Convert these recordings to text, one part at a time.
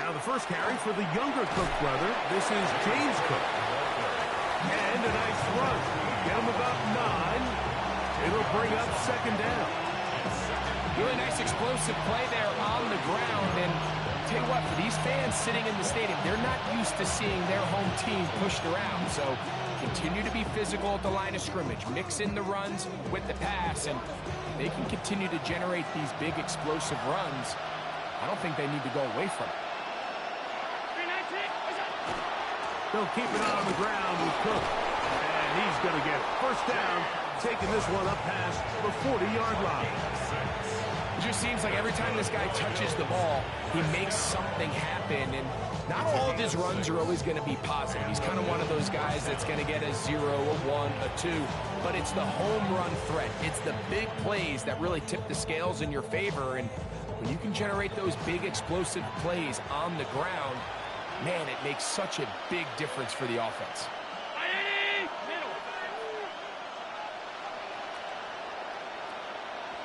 Now the first carry for the younger Cook brother. This is James Cook. And a nice rush. Get him about 9. It'll bring up second down. Really nice explosive play there on the ground. And tell you what, for these fans sitting in the stadium, they're not used to seeing their home team pushed around. So continue to be physical at the line of scrimmage. Mix in the runs with the pass, and they can continue to generate these big explosive runs. I don't think they need to go away from it. They'll keep it on the ground with Cook. And he's going to get first down, taking this one up past the 40-yard line. It just seems like every time this guy touches the ball, he makes something happen. And not all of his runs are always going to be positive. He's kind of one of those guys that's going to get a 0, a 1, a 2. But it's the home run threat. It's the big plays that really tip the scales in your favor. And when you can generate those big explosive plays on the ground, man, it makes such a big difference for the offense.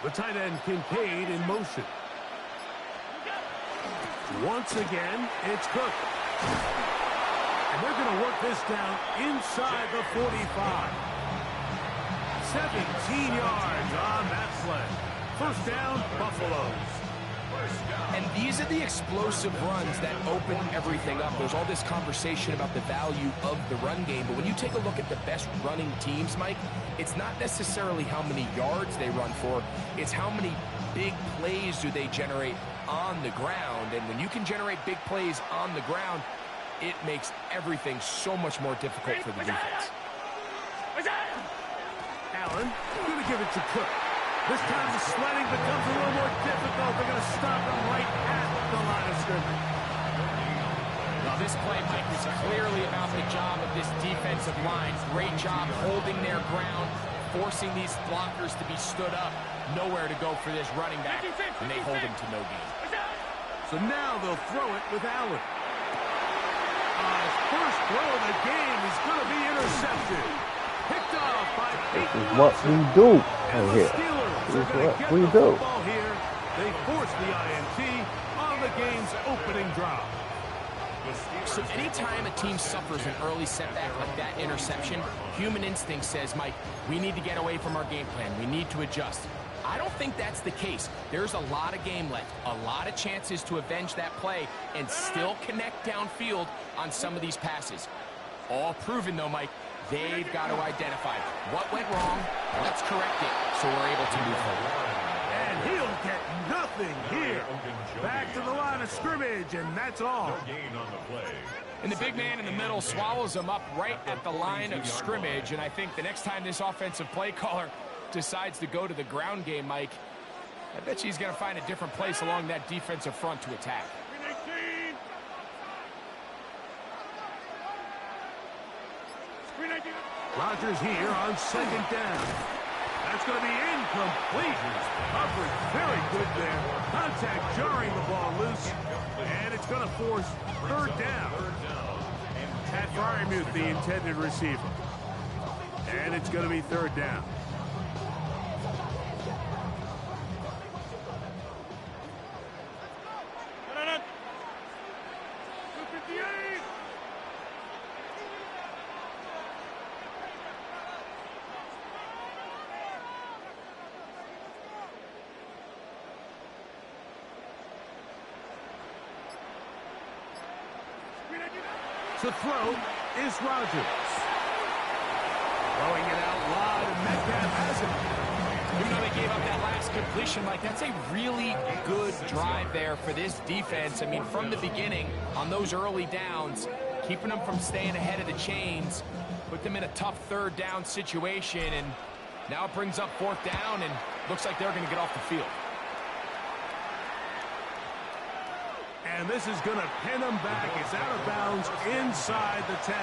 The tight end Kincaid in motion. Once again, it's Cook. And they're going to work this down inside the 45. 17 yards on that play. First down, Buffalo. And these are the explosive runs that open everything up. There's all this conversation about the value of the run game, but when you take a look at the best running teams, Mike, it's not necessarily how many yards they run for, it's how many big plays do they generate on the ground. And when you can generate big plays on the ground, it makes everything so much more difficult for the defense. Allen, going to give it to Cook. This time the sledding becomes a little more difficult. They're going to stop him right at the line of scrimmage. Now this play, Mike, was clearly about the job of this defensive line. Great job holding their ground, forcing these blockers to be stood up. Nowhere to go for this running back, and they hold him to no gain. So now they'll throw it with Allen. His first throw of the game is going to be intercepted. Picked off by This is what we do right here. This is what we do. Here. They force the INT on the game's opening drive. So anytime a team suffers an early setback like that interception, human instinct says, Mike, we need to get away from our game plan. We need to adjust. I don't think that's the case. There's a lot of game left, a lot of chances to avenge that play and still connect downfield on some of these passes. All proven, though, Mike. They've got to identify what went wrong, let's correct it, so we're able to move forward. And he'll get nothing here. Back to the line of scrimmage, and that's all. And the big man in the middle swallows him up right at the line of scrimmage, and I think the next time this offensive play caller decides to go to the ground game, Mike, I bet you he's going to find a different place along that defensive front to attack. Rodgers here on second down. That's going to be incomplete. Coverage very good there. Contact jarring the ball loose. And it's going to force third down. Pat Fryermuth, the intended receiver. And it's going to be third down. To throw is Rodgers. Throwing it out wide, and Metcalf has it. Even though they gave up that last completion, Mike, that's a really good drive there for this defense. I mean, from the beginning, on those early downs, keeping them from staying ahead of the chains, put them in a tough third down situation, and now it brings up fourth down, and looks like they're going to get off the field. And this is going to pin them back. It's out of bounds inside the 10.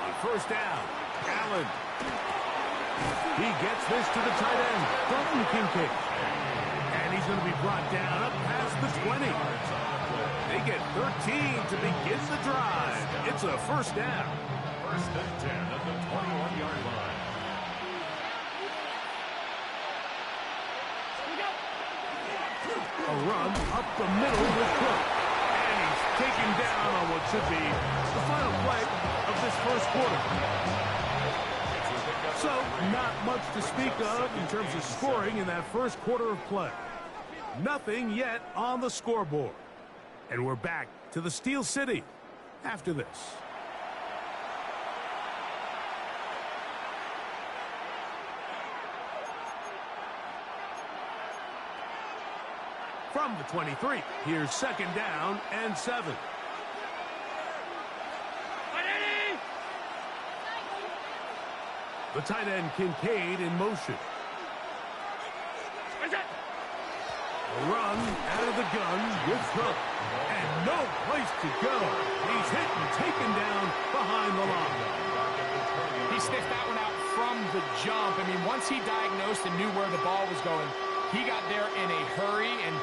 On first down, Allen. He gets this to the tight end, Dalton Kincaid. And he's going to be brought down up past the 20. They get 13 to begin the drive. It's a first down. First and 10 at the 21-yard line. A run up the middle with Cook. And he's taken down on what should be the final play of this first quarter. So, not much to speak of in terms of scoring in that first quarter of play. Nothing yet on the scoreboard. And we're back to the Steel City after this. From the 23, here's second down and 7. The tight end Kincaid in motion. A run out of the gun with Cook. And no place to go. He's hit and taken down behind the line. He sniffed that one out from the jump. I mean, once he diagnosed and knew where the ball was going, he got there in a hurry, and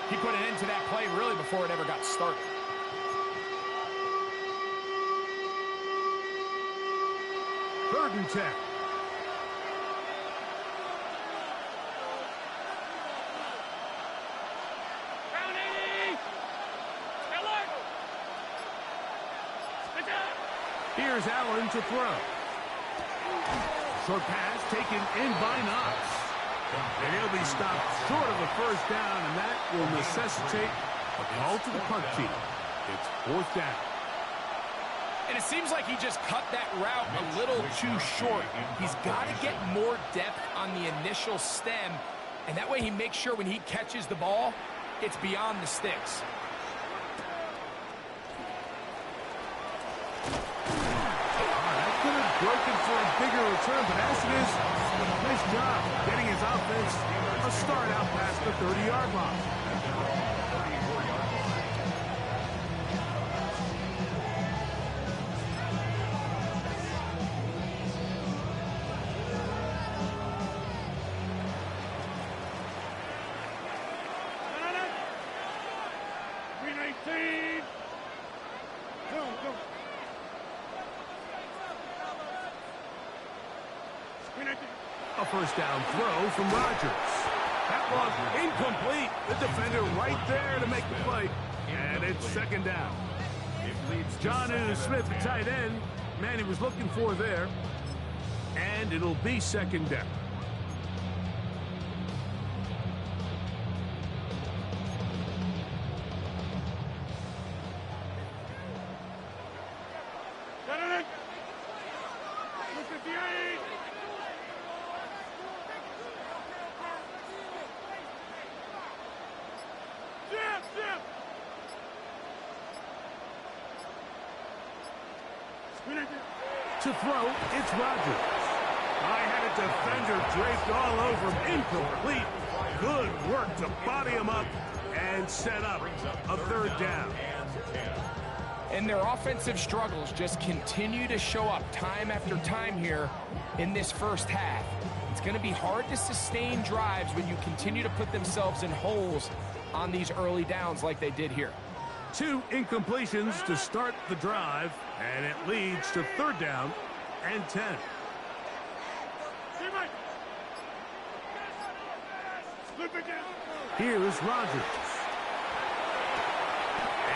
he put an end to that play really before it ever got started. Third and 10. Here's Allen to throw. Short pass taken in by Knox. And he'll be stopped short of a first down, and that will necessitate a call to the punt team. It's fourth down. And it seems like he just cut that route a little too short. He's got to get more depth on the initial stem, and that way he makes sure when he catches the ball, it's beyond the sticks. Broken for a bigger return, but as it is, nice job getting his offense a start out past the 30-yard line. A first down throw from Rodgers. That was incomplete. The defender right there to make the play. And it's second down. Jonnu Smith, the tight end. Man, he was looking for there. And it'll be second down. To throw, it's Rodgers. I had a defender draped all over him. Incomplete. Good work to body him up and set up a third down. And their offensive struggles just continue to show up time after time here in this first half. It's going to be hard to sustain drives when you continue to put themselves in holes on these early downs like they did here. 2 incompletions to start the drive, and it leads to third down and 10. Here's Rodgers.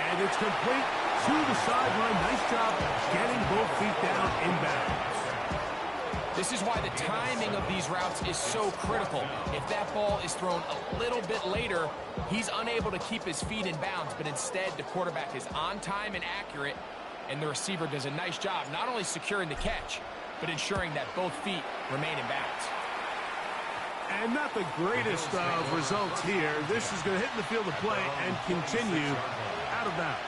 And it's complete to the sideline. Nice job getting both feet down inbounds. This is why the timing of these routes is so critical. If that ball is thrown a little bit later, he's unable to keep his feet in bounds, but instead the quarterback is on time and accurate, and the receiver does a nice job not only securing the catch, but ensuring that both feet remain in bounds. And not the greatest of results here. This is going to hit in the field of play and continue out of bounds.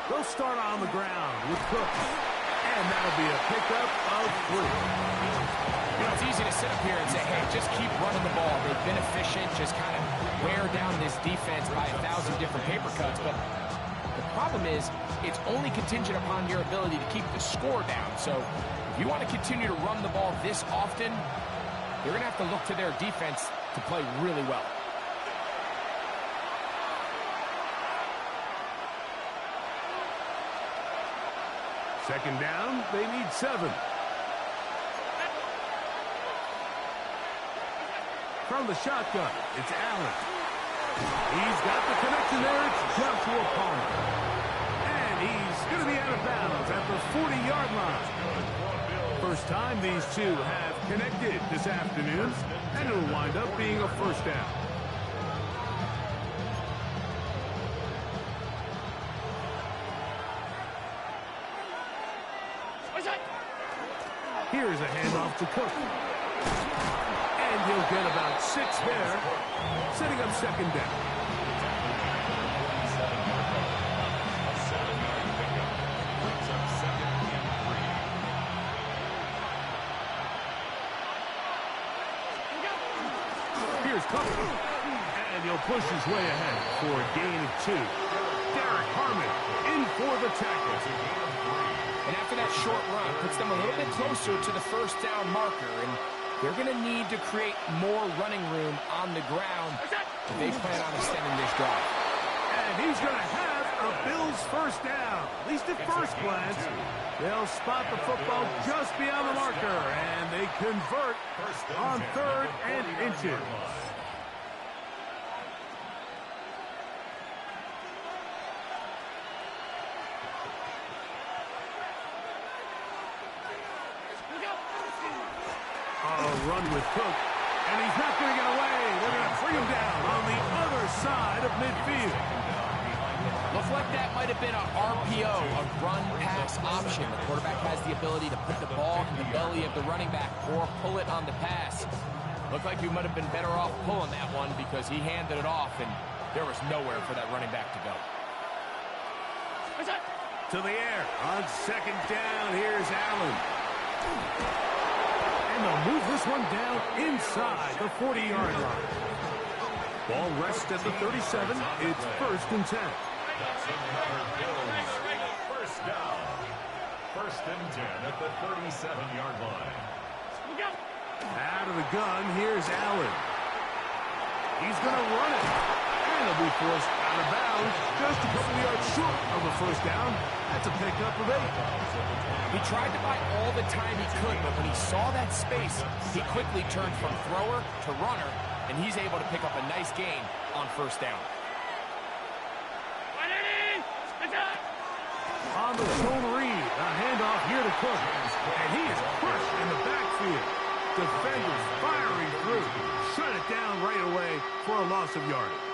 They'll start on the ground with Cook. And that'll be a pickup of 3. You know, it's easy to sit up here and say, hey, just keep running the ball. They've been efficient, just kind of wear down this defense by 1,000 different paper cuts. But the problem is, it's only contingent upon your ability to keep the score down. So if you want to continue to run the ball this often, you're going to have to look to their defense to play really well. Second down, they need 7. From the shotgun, it's Allen. He's got the connection there. It's Joshua Palmer. And he's going to be out of bounds at the 40-yard line. First time these two have connected this afternoon, and it'll wind up being a first down. Here's a handoff to Cook. And he'll get about 6 there, setting up second down. Here's Cook. And he'll push his way ahead for a gain of 2. Derek Harmon in for the tackle. And after that short run, puts them a little bit closer to the first down marker. And they're going to need to create more running room on the ground if they plan on extending this drive. And he's going to have a Bills first down. At least at first glance. They'll spot the football just beyond the marker. And they convert on 3rd and inches. Run with Cook, and he's not going to get away. They're going to bring him down on the other side of midfield. Looks like that might have been a RPO, a run-pass option. The quarterback has the ability to put the ball in the belly of the running back or pull it on the pass. Looked like you might have been better off pulling that one because he handed it off, and there was nowhere for that running back to go. To the air on second down. Here's Allen. And they'll move this one down inside the 40-yard line. Ball rests at the 37. It's 1st and 10. First down. 1st and 10 at the 37-yard line. Out of the gun, here's Allen. He's going to run it. And he'll be forced out of bounds just a couple yards short of a first down. That's a pickup of 8. He tried to buy all the time he could, but when he saw that space, he quickly turned from thrower to runner, and he's able to pick up a nice gain on first down. On the zone read, a handoff here to Cook, and he is crushed in the backfield. Defenders firing through, shut it down right away for a loss of yardage.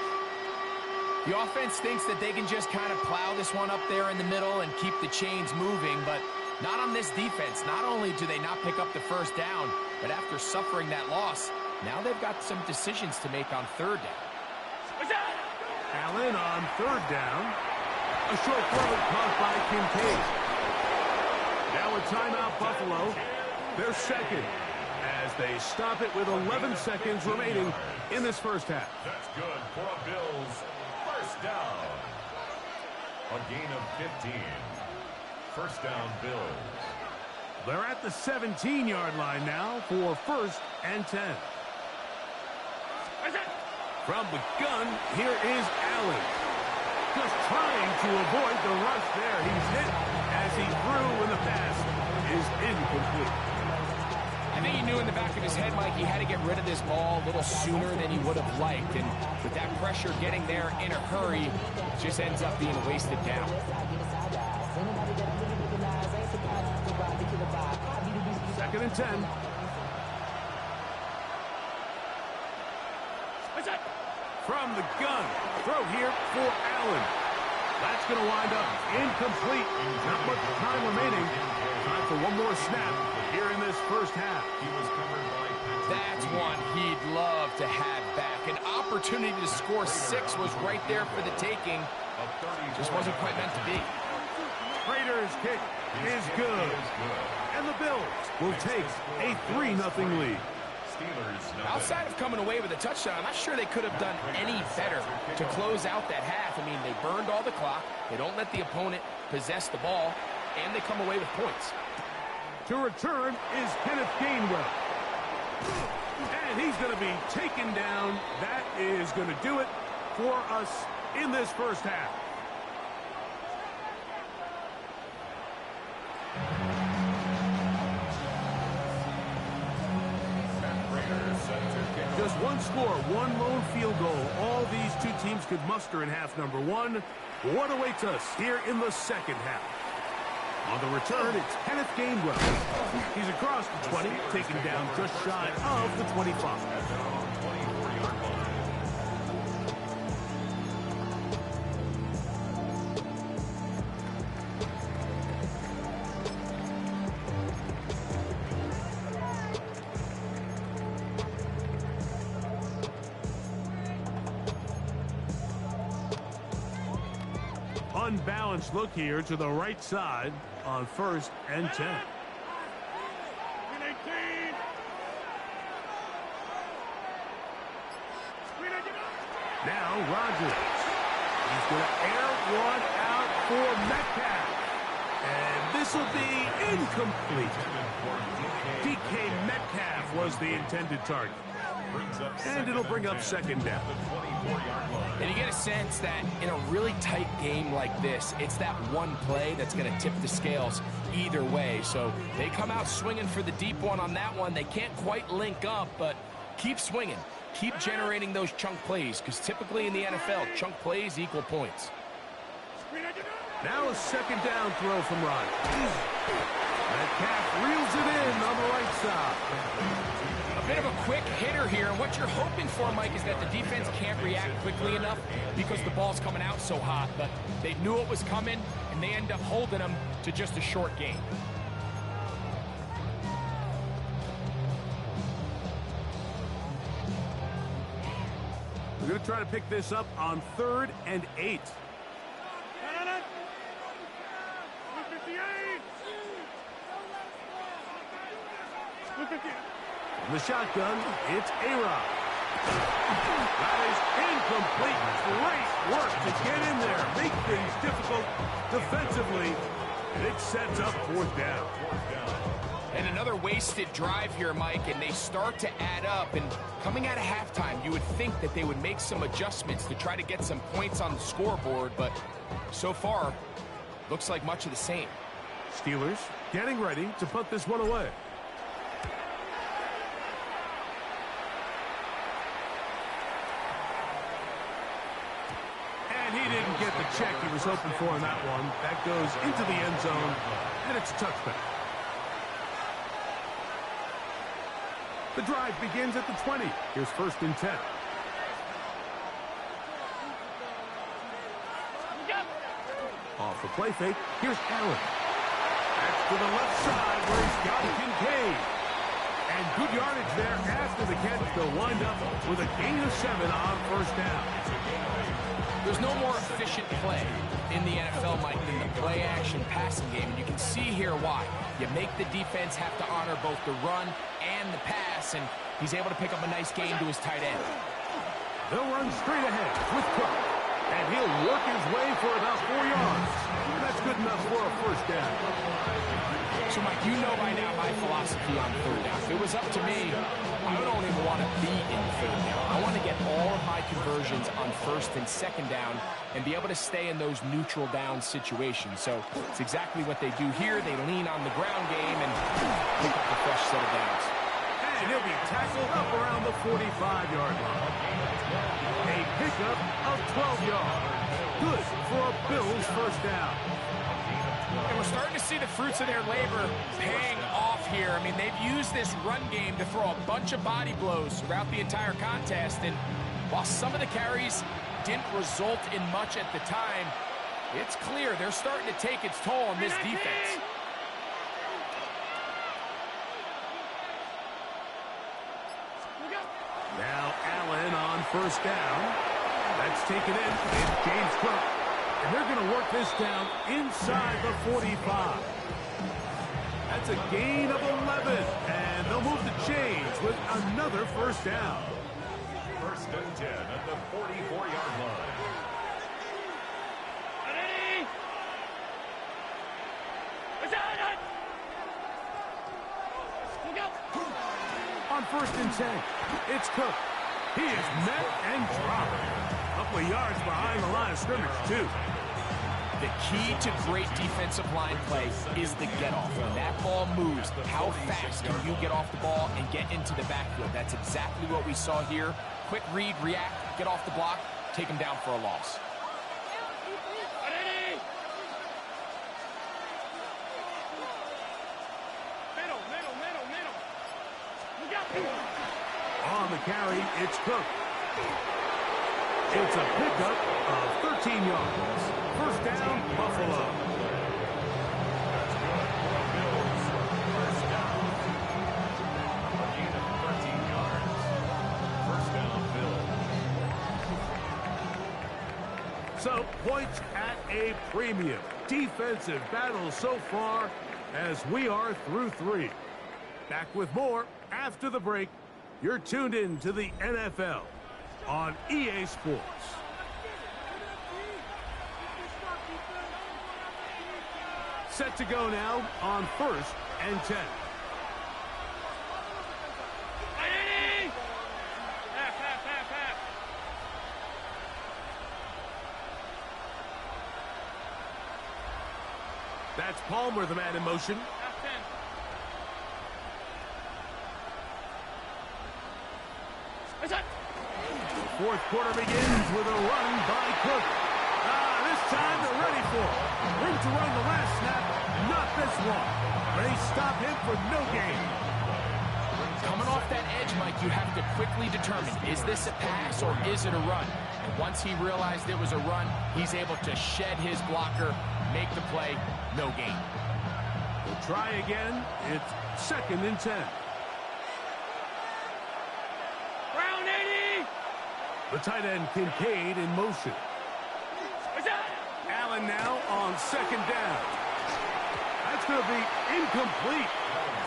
The offense thinks that they can just kind of plow this one up there in the middle and keep the chains moving, but not on this defense. Not only do they not pick up the first down, but after suffering that loss, now they've got some decisions to make on 3rd down. Allen on 3rd down. A short throw caught by Kincaid. Now a timeout, Buffalo. They're second as they stop it with 11 seconds remaining in this first half. That's good for a Bills first down. A gain of 15. First down, Bills. They're at the 17-yard line now for 1st and 10. From the gun, here is Allen. Just trying to avoid the rush there. He's hit as he threw when the pass is incomplete. I think he knew in the back of his head, Mike, he had to get rid of this ball a little sooner than he would have liked. And with that pressure getting there in a hurry, it just ends up being a wasted down. Second and 10. From the gun, throw here for Allen. That's going to wind up incomplete. Not much time remaining. Time for one more snap here in this first half. That's one he'd love to have back. An opportunity to score 6 was right there for the taking. Just wasn't quite meant to be. Raiders' kick is good. And the Bills will take a 3-0 lead. Outside of coming away with a touchdown, I'm not sure they could have done any better to close out that half. I mean, they burned all the clock. They don't let the opponent possess the ball, and they come away with points. To return is Kenneth Gainwell. And he's going to be taken down. That is going to do it for us in this first half. Just one score, one lone field goal. All these two teams could muster in half number one. What awaits us here in the second half? On the return, it's Kenneth Gainwell. He's across the 20, taken down just shy of the 25. Unbalanced look here to the right side on 1st and 10. Now Rodgers. He's going to air one out for Metcalf. And this will be incomplete. DK Metcalf was the intended target. And it'll bring up second down. And you get a sense that in a really tight game like this, it's that one play that's going to tip the scales either way. So they come out swinging for the deep one on that one. They can't quite link up, but keep swinging. Keep generating those chunk plays, because typically in the NFL, chunk plays equal points. Now a second down throw from Rodgers. Metcalf reels it in on the right side. A bit of a quick hitter here, and what you're hoping for, Mike, is that the defense can't react quickly enough because the ball's coming out so hot, but they knew it was coming, and they end up holding them to just a short gain. We're going to try to pick this up on 3rd and 8. In the shotgun, it's A-Rod. That is incomplete. Great work to get in there, make things difficult defensively, and it sets up 4th down. And another wasted drive here, Mike, and they start to add up. And coming out of halftime, you would think that they would make some adjustments to try to get some points on the scoreboard, but so far, looks like much of the same. Steelers getting ready to put this one away. And he didn't get the check he was hoping for in that one. That goes into the end zone, and it's a touchback. The drive begins at the 20. Here's 1st and 10. Off the play fake. Here's Allen. That's to the left side where he's got Kincaid. And good yardage there after the catch. They'll wind up with a gain of 7 on 1st down. There's no more efficient play in the NFL, Mike, than the play-action passing game, and you can see here why. You make the defense have to honor both the run and the pass, and he's able to pick up a nice gain to his tight end. They'll run straight ahead with Cook, and he'll work his way for about 4 yards. That's good enough for a 1st down. So, Mike, you know by now my philosophy on 3rd down. If it was up to me, I don't even want to be in 3rd down. I want to get all of my conversions on 1st and 2nd down and be able to stay in those neutral down situations. So it's exactly what they do here. They lean on the ground game and pick up a fresh set of downs. And he'll be tackled up around the 45-yard line. A pickup of 12 yards. Good for a Bills 1st down. And we're starting to see the fruits of their labor paying off here. I mean, they've used this run game to throw a bunch of body blows throughout the entire contest. And while some of the carries didn't result in much at the time, it's clear they're starting to take its toll on this defense. Now Allen on 1st down. That's taken in. It's James Cook. And they're going to work this down inside the 45. That's a gain of 11. And they'll move the chains with another first down. First and 10 at the 44-yard line. On first and 10, it's Cook. He is met and dropped. A couple of yards behind the line of scrimmage, too. The key to great defensive line play is the get-off. When that ball moves, how fast can you get off the ball and get into the backfield? That's exactly what we saw here. Quick read, react, get off the block, take him down for a loss. On the carry, it's Cook. It's a pickup of 13 yards. First down, Buffalo. That's good for the Bills. First down. A gain of 13 yards. First down, Bills. So, points at a premium. Defensive battle so far as we are through 3. Back with more after the break. You're tuned in to the NFL on EA Sports. Set to go now on first and 10. That's Palmer, the man in motion. Fourth quarter begins with a run by Cook. This time they're ready for it. Room to run the last snap, not this one. They stop him for no gain. Coming off that edge, Mike, you have to quickly determine, is this a pass or is it a run? And once he realized it was a run, he's able to shed his blocker, make the play, no gain. We'll try again. It's second and 10. The tight end, Kincaid, in motion. Allen now on second down. That's going to be incomplete.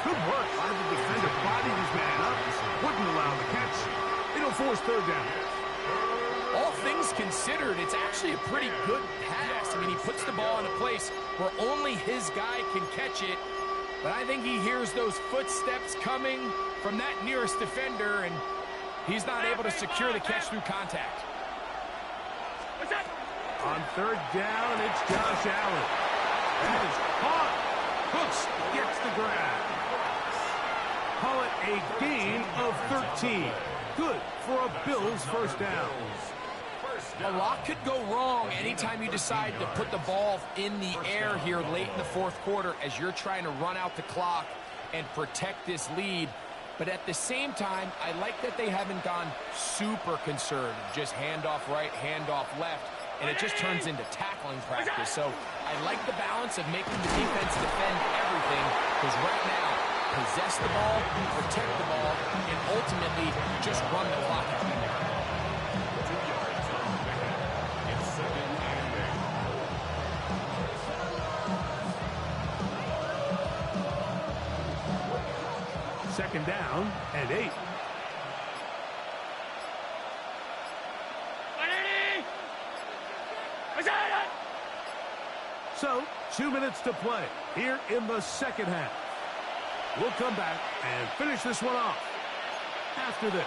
Good work by the defender. Bodied his man up. Wouldn't allow the catch. It'll force third down. All things considered, it's actually a pretty good pass. I mean, he puts the ball in a place where only his guy can catch it. But I think he hears those footsteps coming from that nearest defender, and he's not able to secure the catch through contact. On third down, it's Josh Allen. That is caught. Cooks gets the grab. Call it a gain of 13. Good for a Bills first down. A lot could go wrong anytime you decide to put the ball in the air here late in the fourth quarter as you're trying to run out the clock and protect this lead. But at the same time, I like that they haven't gone super conservative. Just handoff right, handoff left, and it just turns into tackling practice. So I like the balance of making the defense defend everything, because right now, possess the ball, protect the ball, and ultimately just run the clock out there. 2 yards on the pickup. It's second and 8. Second down and 8. So, 2 minutes to play here in the second half. We'll come back and finish this one off after this.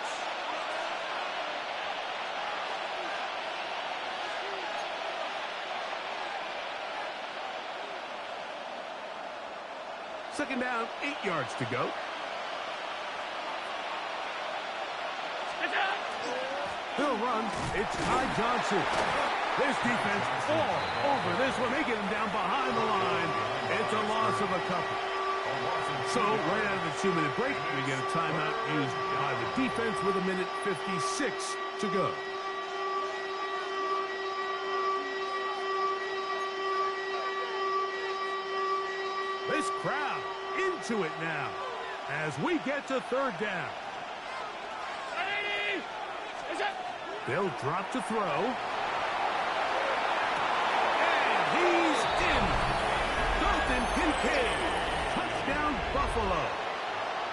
Second down, 8 yards to go. He'll run. It's Ty Johnson. This defense all over this one. They get him down behind the line. It's a loss of a couple. So, right out of the 2-minute break, we get a timeout used by the defense with 1:56 to go. This crowd into it now as we get to third down. They'll drop to throw. Kincaid. Touchdown, Buffalo.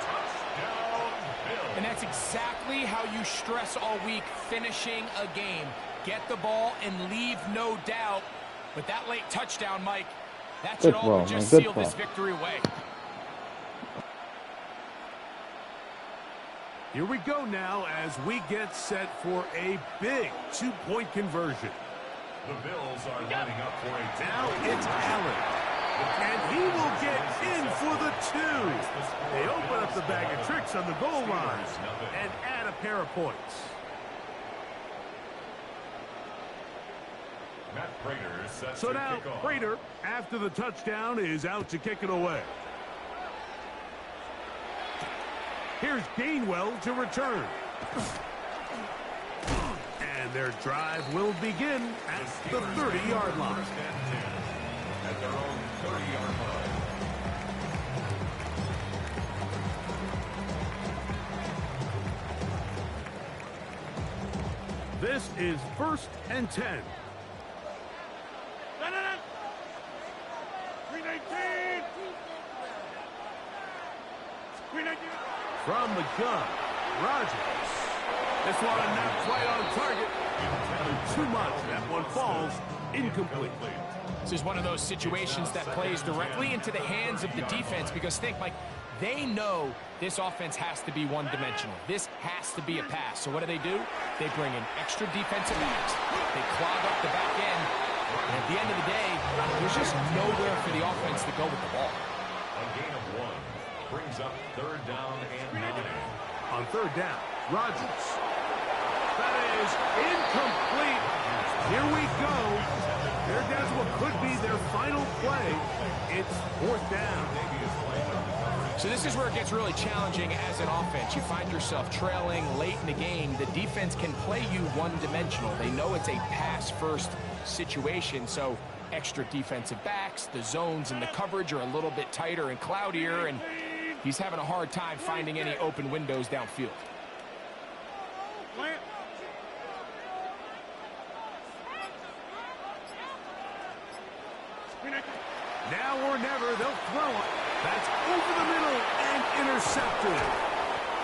Touchdown, Bills. And that's exactly how you stress all week, finishing a game. Get the ball and leave no doubt. But that late touchdown, Mike, that should all but just seal this victory away. Here we go now as we get set for a big two-point conversion. The Bills are lining up for a Now it's Allen. And he will get in for the two. They open up the bag of tricks on the goal line and add a pair of points. Matt Prater sets So the now kickoff. Prater, after the touchdown, is out to kick it away. Here's Gainwell to return. And their drive will begin at the 30-yard line. First and 10 at their own 30-yard line. This is 1st and 10. From the gun, Rodgers. This one not quite on target. Too much. That one falls incomplete. This is one of those situations that plays directly into the hands of the defense because think, Mike, they know this offense has to be one-dimensional. This has to be a pass. So what do? They bring in extra defensive backs. They clog up the back end. And at the end of the day, there's just nowhere for the offense to go with the ball. A gain of 1 brings up 3rd down and 9. On 3rd down, Rodgers. That is incomplete. Here we go. There goes what could be their final play. It's 4th down. So this is where it gets really challenging as an offense. You find yourself trailing late in the game. The defense can play you one-dimensional. They know it's a pass-first situation, so extra defensive backs, the zones and the coverage are a little bit tighter and cloudier, and he's having a hard time finding any open windows downfield. Now or never, they'll throw it. That's over the middle and intercepted.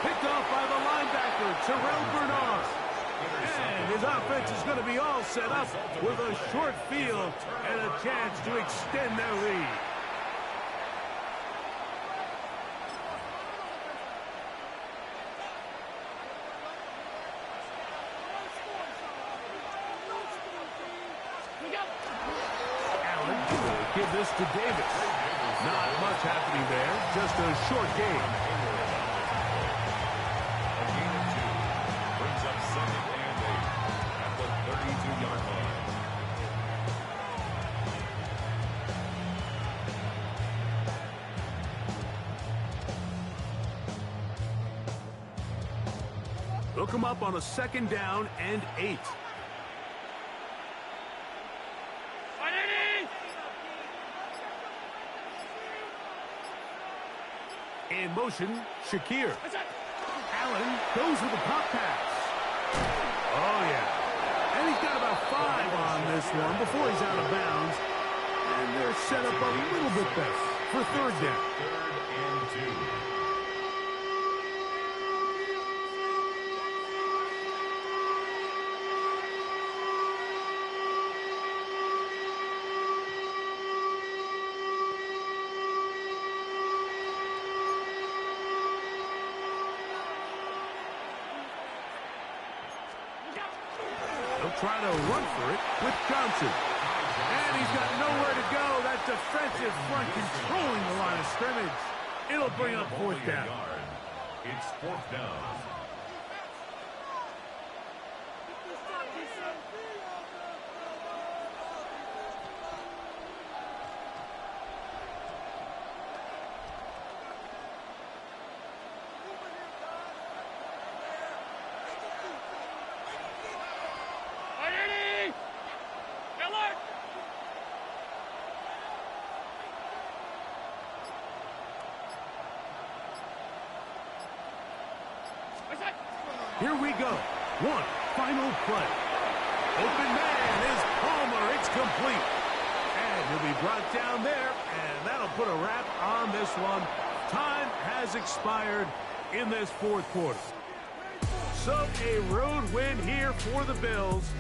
Picked off by the linebacker, Terrell Bernard. And his offense is going to be all set up with a short field and a chance to extend their lead. Allen will give this to Davis. Not much happening there, just a short game. A gain of 2 brings up 2nd and 8 at the 32-yard line. They'll come up on a 2nd down and 8. In motion, Shakir. Allen goes with a pop pass. Oh, yeah. And he's got about 5 on this one before he's out of bounds. And they're set up a little bit better for 3rd down. 3rd and 2. They'll try to run for it with Johnson. And he's got nowhere to go. That defensive front controlling the line of scrimmage. It'll bring up 4th down. It's 4th down. Here we go. One final play. Open man is Palmer. It's complete. And he'll be be brought down there, and that'll put a wrap on this one. Time has expired in this fourth quarter. So a road win here for the Bills.